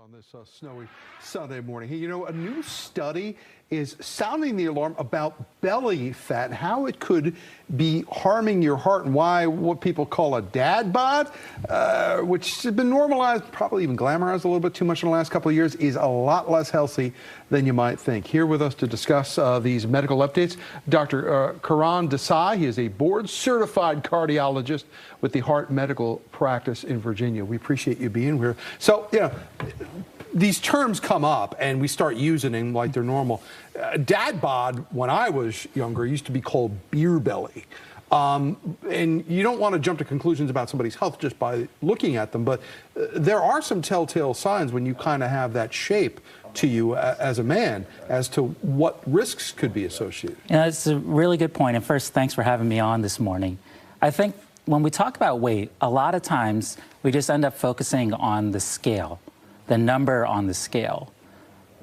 On this snowy Sunday morning. Hey, you know, a new study is sounding the alarm about belly fat and how it could be harming your heart and why what people call a dad bod, which has been normalized, probably even glamorized a little bit too much in the last couple of years, is a lot less healthy than you might think. Here with us to discuss these medical updates, Dr. Karan Desai. He is a board-certified cardiologist with the Heart Medical Practice in Virginia. We appreciate you being here. So, you know, these terms come up and we start using them like they're normal. Dad bod, when I was younger, used to be called beer belly. And you don't want to jump to conclusions about somebody's health just by looking at them, but there are some telltale signs when you kind of have that shape to you as a man as to what risks could be associated. You know, it's a really good point. And first, thanks for having me on this morning. I think when we talk about weight, a lot of times we just end up focusing on the scale, the number on the scale.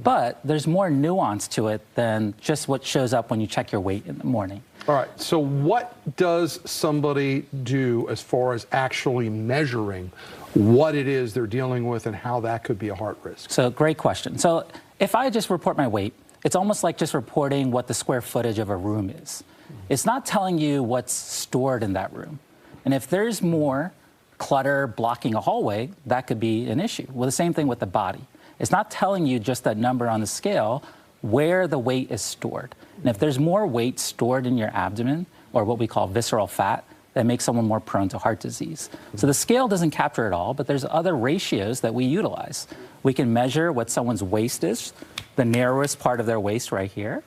But there's more nuance to it than just what shows up when you check your weight in the morning. All right, so what does somebody do as far as actually measuring what it is they're dealing with and how that could be a heart risk? So great question. So if I just report my weight, it's almost like just reporting what the square footage of a room is. It's not telling you what's stored in that room. And if there's more clutter blocking a hallway, that could be an issue. Well, the same thing with the body. It's not telling you just that number on the scale where the weight is stored. And if there's more weight stored in your abdomen, or what we call visceral fat, that makes someone more prone to heart disease. So the scale doesn't capture it all, but there's other ratios that we utilize. We can measure what someone's waist is, the narrowest part of their waist right here,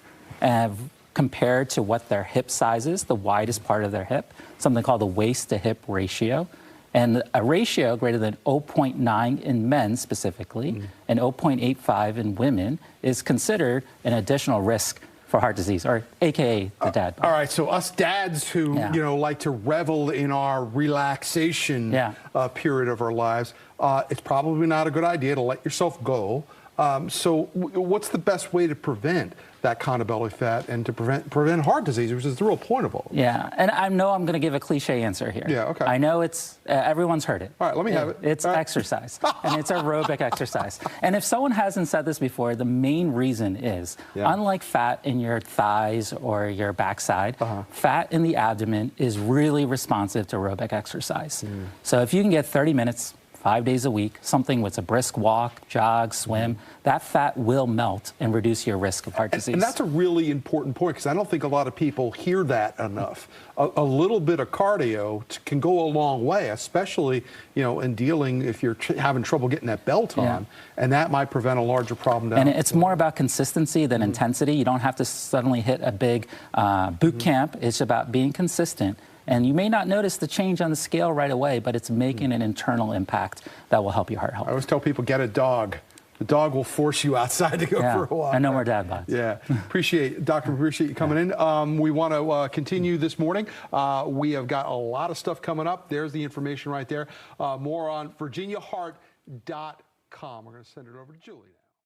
compared to what their hip size is, the widest part of their hip, something called the waist to hip ratio. And a ratio greater than 0.9 in men specifically, and 0.85 in women is considered an additional risk for heart disease, or AKA the dad bod. All right, so us dads who, you know, like to revel in our relaxation period of our lives, it's probably not a good idea to let yourself go. So what's the best way to prevent that kind of belly fat and to prevent heart disease, which is the real point of all? Yeah, and I know I'm going to give a cliche answer here. Yeah, okay. I know it's, everyone's heard it. All right, let me have it. It's exercise, and it's aerobic exercise. And if someone hasn't said this before, the main reason is, unlike fat in your thighs or your backside, fat in the abdomen is really responsive to aerobic exercise. So if you can get 30 minutes, 5 days a week, something with a brisk walk, jog, swim, that fat will melt and reduce your risk of heart disease. And that's a really important point, because I don't think a lot of people hear that enough. A little bit of cardio can go a long way, especially, you know, in dealing if you're having trouble getting that belt on, and that might prevent a larger problem down. And it's more about consistency than intensity. You don't have to suddenly hit a big boot camp. It's about being consistent. And you may not notice the change on the scale right away, but it's making an internal impact that will help your heart health. I always tell people, get a dog. The dog will force you outside to go for a walk. And no more dad bods. Yeah, appreciate you coming in. We want to continue this morning. We have got a lot of stuff coming up. There's the information right there. More on VirginiaHeart.com. We're going to send it over to Julie now.